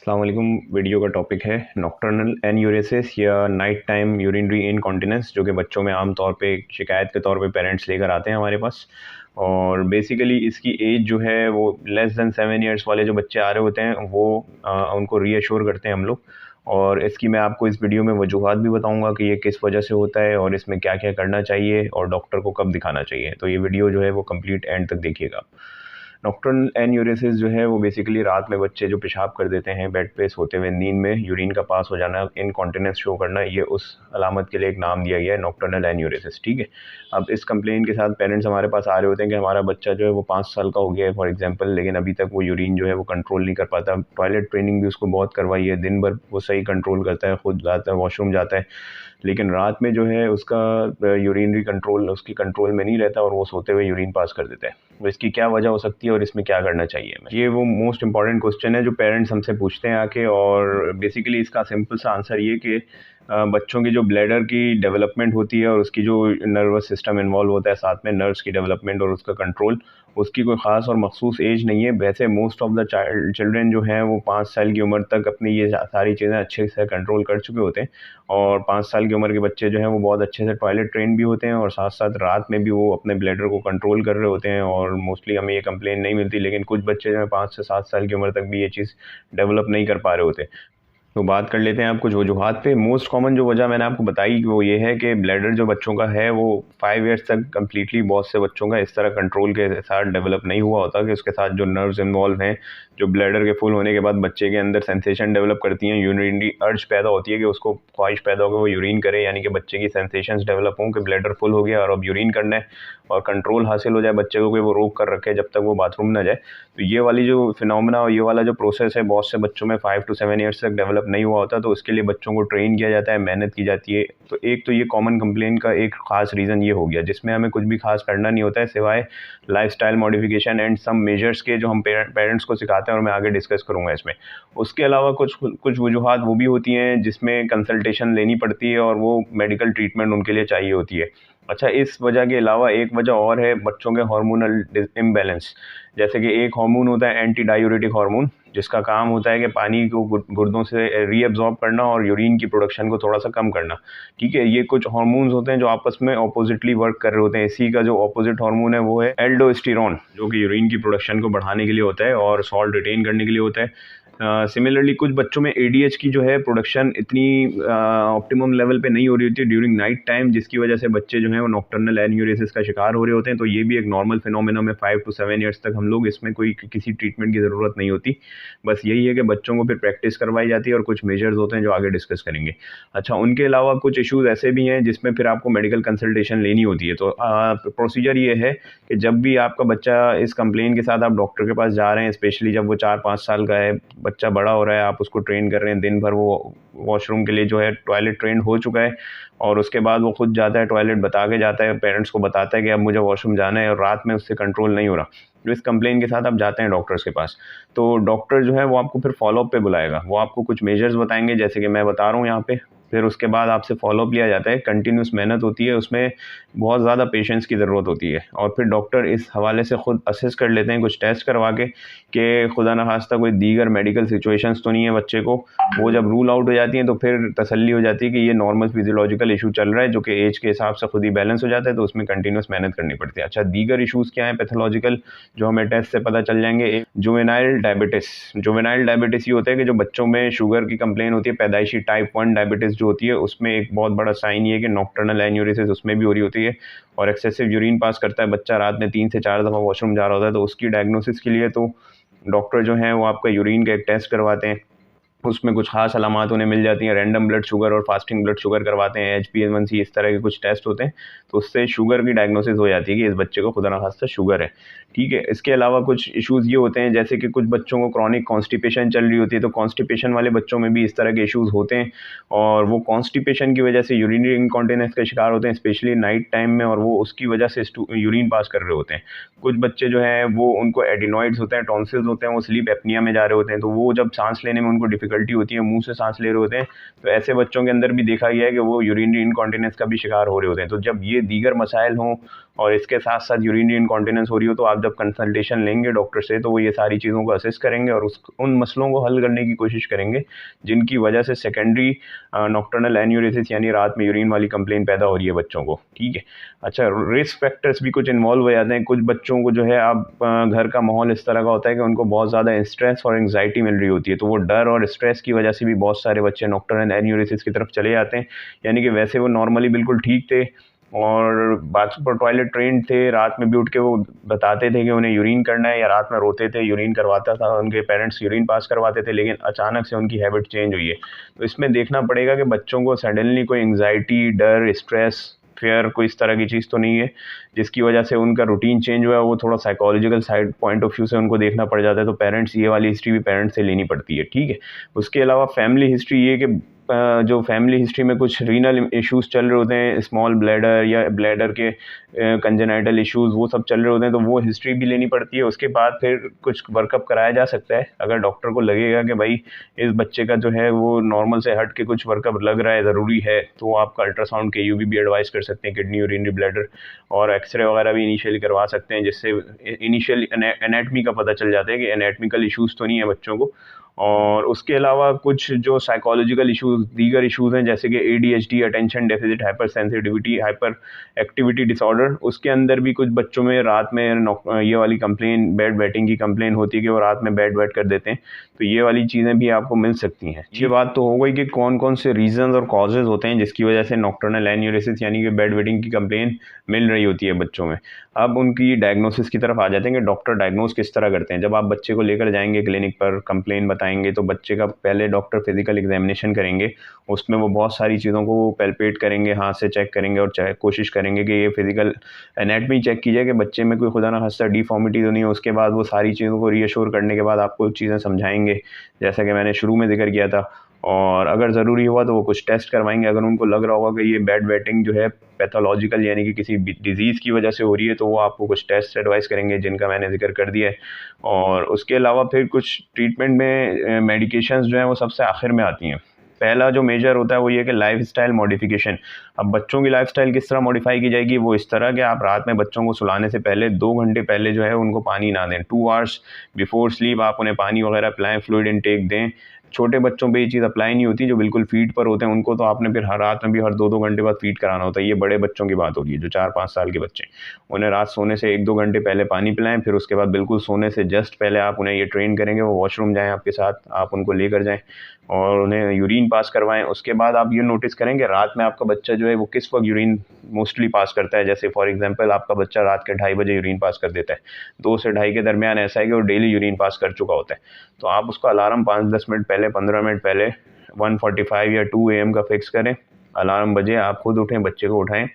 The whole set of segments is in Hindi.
अस्सलाम वालेकुम। वीडियो का टॉपिक है नॉकटर्नल एन्यूरेसिस या नाइट टाइम यूरिनरी इनकॉन्टिनेंस, जो कि बच्चों में आम तौर पे एक शिकायत के तौर पे पेरेंट्स लेकर आते हैं हमारे पास। और बेसिकली इसकी एज जो है वो लेस दैन 7 ईयर्स वाले जो बच्चे आ रहे होते हैं वो उनको रीअश्योर करते हैं हम लोग। और इसकी मैं आपको इस वीडियो में वजूहात भी बताऊंगा कि ये किस वजह से होता है और इसमें क्या क्या करना चाहिए और डॉक्टर को कब दिखाना चाहिए। तो ये वीडियो जो है वो कंप्लीट एंड तक देखिएगा। नॉक्टर्नल एन्यूरेसिस जो है वो बेसिकली रात में बच्चे जो पेशाब कर देते हैं बेड पे सोते हुए, नींद में यूरिन का पास हो जाना, इनकॉन्टिनेंस शो करना, ये उस अलामत के लिए एक नाम दिया गया है नॉक्टर्नल एन्यूरेसिस। ठीक है। अब इस कंप्लेन के साथ पेरेंट्स हमारे पास आ रहे होते हैं कि हमारा बच्चा जो है वो 5 साल का हो गया है फॉर एग्जाम्पल, लेकिन अभी तक वो यूरिन जो है वो कंट्रोल नहीं कर पाता। टॉयलेट ट्रेनिंग भी उसको बहुत करवाई है, दिन भर वो सही कंट्रोल करता है, खुद जाता है वॉशरूम जाता है, लेकिन रात में जो है उसका यूरिनरी कंट्रोल उसकी कंट्रोल में नहीं रहता और वो सोते हुए यूरिन पास कर देता है। तो इसकी क्या वजह हो सकती है और इसमें क्या करना चाहिए? ये वो मोस्ट इंपॉर्टेंट क्वेश्चन है जो पेरेंट्स हमसे पूछते हैं आके। और बेसिकली इसका सिंपल सा आंसर ये कि बच्चों की जो ब्लैडर की डेवलपमेंट होती है और उसकी जो नर्वस सिस्टम इन्वॉल्व होता है साथ में, नर्व्स की डेवलपमेंट और उसका कंट्रोल, उसकी कोई ख़ास और मखसूस एज नहीं है। वैसे मोस्ट ऑफ द चिल्ड्रेन जो हैं वो 5 साल की उम्र तक अपनी ये सारी चीज़ें अच्छे से कंट्रोल कर चुके होते हैं। और 5 साल की उम्र के बच्चे जो हैं वो बहुत अच्छे से टॉयलेट ट्रेन भी होते हैं और साथ साथ रात में भी वो अपने ब्लैडर को कंट्रोल कर रहे होते हैं। और मोस्टली हमें ये कंप्लेन नहीं मिलती, लेकिन कुछ बच्चे जो हैं 5 से 7 साल की उम्र तक भी ये चीज़ डेवलप नहीं कर पा रहे होते। तो बात कर लेते हैं आप कुछ वजूहात पे। मोस्ट कॉमन जो वजह मैंने आपको बताई वो ये है कि ब्लैडर जो बच्चों का है वो 5 ईयर्स तक कम्प्लीटली बहुत से बच्चों का इस तरह कंट्रोल के साथ डेवलप नहीं हुआ होता कि उसके साथ जो नर्व्स इन्वॉल्व हैं, जो ब्लैडर के फुल होने के बाद बच्चे के अंदर सेंसेशन डेवलप करती हैं, यूरिनरी अर्ज पैदा होती है कि उसको ख्वाहिश पैदा हो कि वो यूरिन करे, यानी कि बच्चे की सेंसेशंस डेवलप हों कि ब्लैडर फुल हो गया और अब यूरिन करना है, और कंट्रोल हासिल हो जाए बच्चे को कि वो रोक कर रखे जब तक वो बाथरूम ना जाए। तो ये वाली जो फिनोमेना और ये वाला जो प्रोसेस है बहुत से बच्चों में 5 to 7 ईयर्स तक डेवलप नहीं हुआ होता, तो उसके लिए बच्चों को ट्रेन किया जाता है, मेहनत की जाती है। तो एक तो ये कॉमन कंप्लेन का एक ख़ास रीज़न ये हो गया, जिसमें हमें कुछ भी खास करना नहीं होता है सिवाय lifestyle modification and some measures के, जो हम पेरेंट्स को सिखाते हैं और मैं आगे डिस्कस करूँगा इसमें। उसके अलावा कुछ कुछ वजूहात वो भी होती हैं जिसमें कंसल्टेशन लेनी पड़ती है और वो मेडिकल ट्रीटमेंट उनके लिए चाहिए होती है। अच्छा, इस वजह के अलावा एक वजह और है बच्चों के हार्मोनल इम्बैलेंस। जैसे कि एक हार्मोन होता है एंटी डायूरेटिक हार्मोन, जिसका काम होता है कि पानी को गुर्दों से रीअब्जॉर्ब करना और यूरिन की प्रोडक्शन को थोड़ा सा कम करना। ठीक है, ये कुछ हार्मोन्स होते हैं जो आपस में ऑपोजिटली वर्क कर रहे होते हैं। इसी का जो ऑपोजिट हार्मोन है वो है एल्डोस्टेरोन, जो कि यूरिन की प्रोडक्शन को बढ़ाने के लिए होता है और सॉल्ट रिटेन करने के लिए होता है। सिमिलरली कुछ बच्चों में एडीएच की जो है प्रोडक्शन इतनी ऑप्टिमम लेवल पे नहीं हो रही होती है ड्यूरिंग नाइट टाइम, जिसकी वजह से बच्चे जो हैं वो नॉक्टर्नल एन्यूरेसिस का शिकार हो रहे होते हैं। तो ये भी एक नॉर्मल फिनोमेना में 5 to 7 ईयर्स तक हम लोग इसमें कोई किसी ट्रीटमेंट की ज़रूरत नहीं होती। बस यही है कि बच्चों को फिर प्रैक्टिस करवाई जाती है और कुछ मेजर्स होते हैं जो आगे डिस्कस करेंगे। अच्छा, उनके अलावा कुछ इश्यूज़ ऐसे भी हैं जिसमें फिर आपको मेडिकल कंसल्टेशन लेनी होती है। तो प्रोसीजर ये है कि जब भी आपका बच्चा इस कंप्लेन के साथ आप डॉक्टर के पास जा रहे हैं, स्पेशली जब वो 4-5 साल का है, बच्चा बड़ा हो रहा है, आप उसको ट्रेन कर रहे हैं, दिन भर वो वॉशरूम के लिए जो है टॉयलेट ट्रेन हो चुका है और उसके बाद वो खुद जाता है टॉयलेट, बता के जाता है, पेरेंट्स को बताता है कि अब मुझे वॉशरूम जाना है, और रात में उससे कंट्रोल नहीं हो रहा, तो इस कंप्लेन के साथ आप जाते हैं डॉक्टर्स के पास। तो डॉक्टर जो है वो आपको फिर फॉलोअप पे बुलाएगा, वो आपको कुछ मेजर्स बताएंगे जैसे कि मैं बता रहा हूँ यहाँ पे। फिर उसके बाद आपसे फॉलोअप लिया जाता है, कंटिन्यूस मेहनत होती है, उसमें बहुत ज़्यादा पेशेंस की ज़रूरत होती है। और फिर डॉक्टर इस हवाले से ख़ुद असेस कर लेते हैं कुछ टेस्ट करवा के कि खुदा न खास्ता कोई दीगर मेडिकल सिचुएशंस तो नहीं है बच्चे को। वो जब रूल आउट हो जाती हैं तो फिर तसल्ली हो जाती है कि ये नॉर्मल फिजियोलॉजिकल इशू चल रहा है जो कि एज के हिसाब से खुद ही बैलेंस हो जाता है, तो उसमें कंटिन्यूस मेहनत करनी पड़ती है। अच्छा, दीगर इशूज़ क्या हैं पैथोलॉजिकल जो हमें टेस्ट से पता चल जाएंगे? एक जुवेनाइल डायबिटिस। जुवेनाइल डायबिटिस ये होता है कि जो बच्चों में शुगर की कंप्लेन होती है, पैदाइशी टाइप 1 डायबिटिस जो होती है, उसमें एक बहुत बड़ा साइन ये है कि नॉक्टर्नल एन्यूरेसिस उसमें भी हो रही होती है और एक्सेसिव यूरिन पास करता है बच्चा, रात में 3 से 4 दफ़ा वॉशरूम जा रहा होता है। तो उसकी डायग्नोसिस के लिए तो डॉक्टर जो हैं वो आपका यूरिन का एक टेस्ट करवाते हैं, उसमें कुछ ख़ास अलामात उन्हें मिल जाती हैं, रैंडम ब्लड शुगर और फास्टिंग ब्लड शुगर करवाते हैं, HbA1c, इस तरह के कुछ टेस्ट होते हैं। तो उससे शुगर की डायग्नोसिस हो जाती है कि इस बच्चे को खुदा न खास्ता शुगर है। ठीक है, इसके अलावा कुछ इश्यूज़ ये होते हैं जैसे कि कुछ बच्चों को क्रॉनिक कॉन्स्टिपेशन चल रही होती है, तो कॉन्स्टिपेशन वाले बच्चों में भी इस तरह के इश्यूज़ होते हैं और वो कॉन्स्टिपेशन की वजह से यूरिनरी इनकॉन्टिनेंस का शिकार होते हैं, स्पेशली नाइट टाइम में, और वो उसकी वजह से यूरिन पास कर रहे होते हैं। कुछ बच्चे जो हैं वो उनको एडिनॉइड्स होते हैं, टॉन्सिल्स होते हैं, वो स्लीप एपनिया में जा रहे होते हैं, तो वो जब सांस लेने में उनको डिफ़िकल्टी होती है, मुंह से सांस ले रहे होते हैं, तो ऐसे बच्चों के अंदर भी देखा गया है कि वो यूरिनरी इनकॉन्टिनेंस का भी शिकार हो रहे होते हैं। तो जब ये दीगर मसाइल हों और इसके साथ साथ यूरिनरी इनकॉन्टिनेंस हो रही हो तो आप जब कंसल्टेशन लेंगे डॉक्टर से तो वो ये सारी चीज़ों को असेस करेंगे और उन मसलों को हल करने की कोशिश करेंगे जिनकी वजह से सेकेंडरी नॉक्टर्नल एन्यूरेसिस यानी रात में यूरिन वाली कंप्लेन पैदा हो रही है बच्चों को। ठीक है। अच्छा, रिस्क फैक्टर्स भी कुछ इन्वॉल्व हो जाते हैं। कुछ बच्चों को जो है आप घर का माहौल इस तरह का होता है कि उनको बहुत ज़्यादा स्ट्रेस और एंग्जाइटी मिल रही होती है, तो वो डर और स्ट्रेस की वजह से भी बहुत सारे बच्चे नॉक्टर्नल एन्यूरेसिस की तरफ चले जाते हैं। यानी कि वैसे वो नॉर्मली बिल्कुल ठीक थे और बाथरूम पर टॉयलेट ट्रेंड थे, रात में भी उठ के वो बताते थे कि उन्हें यूरिन करना है, या रात में रोते थे, यूरिन करवाता था, उनके पेरेंट्स यूरिन पास करवाते थे, लेकिन अचानक से उनकी हैबिट चेंज हुई है। तो इसमें देखना पड़ेगा कि बच्चों को सडनली कोई एंग्जाइटी, डर, स्ट्रेस, फेयर, कोई इस तरह की चीज़ तो नहीं है जिसकी वजह से उनका रूटीन चेंज हुआ है। वो थोड़ा psychological side point of view से उनको देखना पड़ जाता है, तो पेरेंट्स ये वाली हिस्ट्री भी पेरेंट्स से लेनी पड़ती है। ठीक है। उसके अलावा फैमिली हिस्ट्री ये कि जो फैमिली हिस्ट्री में कुछ रीनल इश्यूज़ चल रहे होते हैं, स्मॉल ब्लैडर या ब्लैडर के कंजेनाइटल इश्यूज़ वो सब चल रहे होते हैं, तो वो हिस्ट्री भी लेनी पड़ती है। उसके बाद फिर कुछ वर्कअप कराया जा सकता है। अगर डॉक्टर को लगेगा कि भाई इस बच्चे का जो है वो नॉर्मल से हट के कुछ वर्कअप लग रहा है, ज़रूरी है, तो आपका अल्ट्रासाउंड के यू भी एडवाइस कर सकते हैं, किडनी, यूरिनरी ब्लैडर, और एक्सरे वगैरह भी इनिशियली करवा सकते हैं, जिससे इनिशियल एनेटमी का पता चल जाता है कि एनेटमिकल इश्यूज़ तो नहीं है बच्चों को। और उसके अलावा कुछ जो साइकोलॉजिकल इश्यूज़, दीगर इश्यूज़ हैं, जैसे कि ADHD, attention deficit hyper sensitivity hyper activity disorder, उसके अंदर भी कुछ बच्चों में रात में ये वाली कंप्लेन, बेड वेटिंग की कंप्लेन होती है कि वो रात में बेड वेट कर देते हैं, तो ये वाली चीज़ें भी आपको मिल सकती हैं। ये बात तो हो गई कि कौन कौन से रीजंस और कॉजेज़ होते हैं जिसकी वजह से नॉक्टर्नल एन्यूरेसिस यानी कि बेड वेटिंग की कंप्लेन मिल रही होती है बच्चों में। अब उनकी डायग्नोसिस की तरफ आ जाते हैं कि डॉक्टर डायग्नोस किस तरह करते हैं। जब आप बच्चे को लेकर जाएंगे क्लिनिक पर, कंप्लेन बताएंगे, तो बच्चे का पहले डॉक्टर फिजिकल एग्जामिनेशन करेंगे। उसमें वो बहुत सारी चीज़ों को पैल्पेट करेंगे, हाथ से चेक करेंगे और कोशिश करेंगे कि ये फिजिकल एनाटमी चेक की जाए कि बच्चे में कोई खुदा ना खास्ता डिफॉर्मिटी तो नहीं है। उसके बाद वो सारी चीज़ों को रीअश्योर करने के बाद आपको चीज़ें समझाएंगे, जैसा कि मैंने शुरू में जिक्र किया था। और अगर ज़रूरी हुआ तो वो कुछ टेस्ट करवाएंगे। अगर उनको लग रहा होगा कि ये बेड वेटिंग जो है पैथोलॉजिकल यानी कि किसी डिजीज़ की वजह से हो रही है, तो वो आपको कुछ टेस्ट एडवाइस करेंगे जिनका मैंने जिक्र कर दिया है। और उसके अलावा फिर कुछ ट्रीटमेंट में मेडिकेशंस जो हैं वो सबसे आखिर में आती हैं। पहला जो मेजर होता है वो ये कि लाइफस्टाइल मॉडिफिकेशन। अब बच्चों की लाइफस्टाइल किस तरह मॉडिफाई की जाएगी, वो इस तरह कि आप रात में बच्चों को सुलाने से पहले 2 घंटे पहले जो है उनको पानी ना दें। 2 आवर्स बिफोर स्लीप आप उन्हें पानी वगैरह पिलाएं, फ्लूइड इनटेक दें। छोटे बच्चों पे ये चीज़ अप्लाई नहीं होती, जो बिल्कुल फीड पर होते हैं उनको तो आपने फिर हर रात में भी हर 2-2 घंटे बाद फीड कराना होता है। ये बड़े बच्चों की बात हो रही है, जो 4-5 साल के बच्चे, उन्हें रात सोने से 1-2 घंटे पहले पानी पिलाएं। फिर उसके बाद बिल्कुल सोने से जस्ट पहले आप उन्हें ये ट्रेन करेंगे, वो वॉशरूम जाएँ आपके साथ, आप उनको लेकर जाएँ और उन्हें यूरिन पास करवाएं। उसके बाद आप ये नोटिस करेंगे रात में आपका बच्चा जो है वो किस वक्त यूरिन मोस्टली पास करता है। जैसे फॉर एग्जांपल आपका बच्चा रात के 2:30 बजे यूरिन पास कर देता है, 2 से 2:30 के दरमियान ऐसा है कि वो डेली यूरिन पास कर चुका होता है, तो आप उसका अलार्म 5-10 मिनट पहले, 15 मिनट पहले 1:45 या 2 AM का फिक्स करें। अलार्म बजे, आप खुद उठें, बच्चे को उठाएं,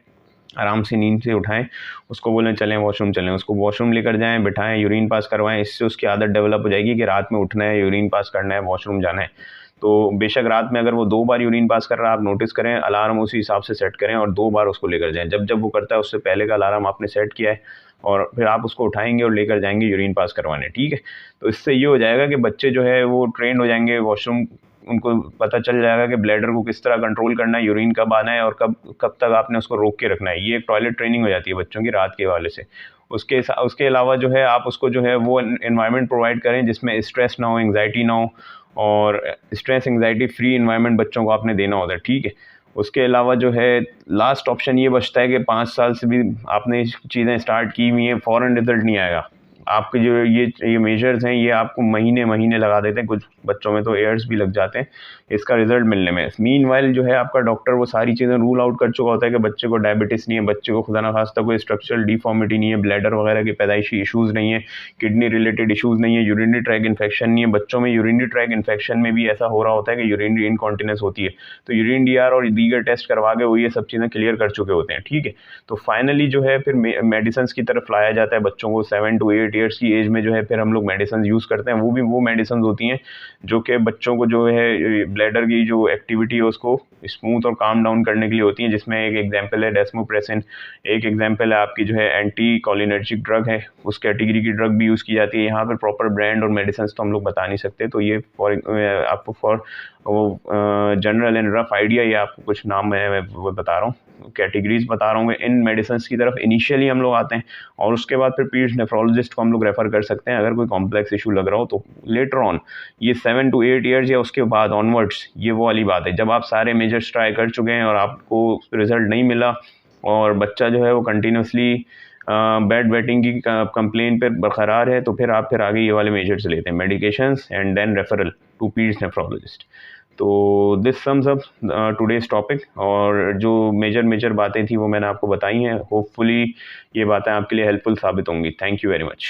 आराम से नींद से उठाएं, उसको बोलें चलें वॉशरूम चलें, उसको वॉशरूम लेकर जाएं, बिठाएं, यूरिन पास करवाएं। इससे उसकी आदत डेवलप हो जाएगी कि रात में उठना है, यूरिन पास करना है, वॉशरूम जाना है। तो बेशक रात में अगर वो 2 बार यूरिन पास कर रहा है, आप नोटिस करें, अलार्म उसी हिसाब से सेट करें और 2 बार उसको लेकर जाएं। जब जब वो करता है उससे पहले का अलार्म आपने सेट किया है और फिर आप उसको उठाएंगे और लेकर जाएंगे यूरिन पास करवाने। ठीक है। तो इससे ये हो जाएगा कि बच्चे जो है वो ट्रेंड हो जाएंगे, वॉशरूम उनको पता चल जाएगा कि ब्लैडर को किस तरह कंट्रोल करना है, यूरिन कब आना है और कब कब तक आपने उसको रोक के रखना है। ये एक टॉयलेट ट्रेनिंग हो जाती है बच्चों की रात के हवाले से। उसके अलावा जो है आप उसको जो है वो एनवायरनमेंट प्रोवाइड करें जिसमें स्ट्रेस ना हो, एंग्जाइटी ना हो, और स्ट्रेस एंग्जाइटी फ्री एनवायरनमेंट बच्चों को आपने देना होता है। ठीक है। उसके अलावा जो है लास्ट ऑप्शन ये बचता है कि 5 साल से भी आपने चीज़ें स्टार्ट की हुई हैं, फ़ौरन रिजल्ट नहीं आएगा। आपके जो ये मेजर्स हैं ये आपको महीने महीने लगा देते हैं, कुछ बच्चों में तो ईयर्स भी लग जाते हैं इसका रिजल्ट मिलने में। मीनवाइल जो है आपका डॉक्टर वो सारी चीज़ें रूल आउट कर चुका होता है कि बच्चे को डायबिटीज़ नहीं है, बच्चे को खुदा ना खास्ता कोई स्ट्रक्चरल डिफॉर्मिटी नहीं है, ब्लैडर वगैरह के पैदाइशी इशूज़ नहीं है, किडनी रिलेटेड इशूज़ नहीं है, यूरिनरी ट्रैक इन्फेक्शन नहीं है। बच्चों में यूरिनरी ट्रैक इन्फेक्शन में भी ऐसा हो रहा होता है कि यूरिनरी इनकॉन्टिनेंस होती है, तो यूरिन DR और दीगर टेस्ट करवा के वो ये सब चीज़ें क्लियर कर चुके होते हैं। ठीक है। तो फाइनली जो है फिर मेडिसिन की तरफ लाया जाता है बच्चों को। 7 to 8 ईयर्स की एज में जो है फिर हम लोग मेडिसिन यूज़ करते हैं। वो भी वो मेडिसिन होती हैं जो कि बच्चों को जो है ब्लैडर की जो एक्टिविटी है उसको स्मूथ और काम डाउन करने के लिए होती हैं, जिसमें एक एग्जांपल है डेस्मोप्रेसिन, एक एग्जांपल है आपकी जो है एंटी कॉलिनर्जिक ड्रग है, उस कैटेगरी की ड्रग भी यूज़ की जाती है। यहाँ पर प्रॉपर ब्रांड और मेडिसिन तो हम लोग बता नहीं सकते, तो ये आपको फॉर वो जनरल एंड रफ आइडिया, ये आपको कुछ नाम मैं वो बता रहा हूँ, कैटेगरीज बता रहा हूँ। इन मेडिसिन की तरफ इनिशियली हम लोग आते हैं और उसके बाद फिर पीडियट्रिक नेफ्रोलॉजिस्ट को हम लोग रेफ़र कर सकते हैं अगर कोई कॉम्प्लेक्स इशू लग रहा हो तो। लेटर ऑन ये 7 to 8 ईयर्स या उसके बाद ऑनवर्ड्स, ये वो वाली बात है जब आप सारे मेजर्स ट्राई कर चुके हैं और आपको रिजल्ट नहीं मिला और बच्चा जो है वो कंटिन्यूसली बेड वेटिंग की कंप्लेन पर बरकरार है, तो फिर आप फिर आगे ये वाले मेजर्स लेते हैं, medications and then referral to paediatric nephrologist. तो this sums up today's topic, और जो मेजर बातें थी वो मैंने आपको बताई हैं। होपफुली ये बातें आपके लिए हेल्पफुल साबित होंगी। Thank you very much.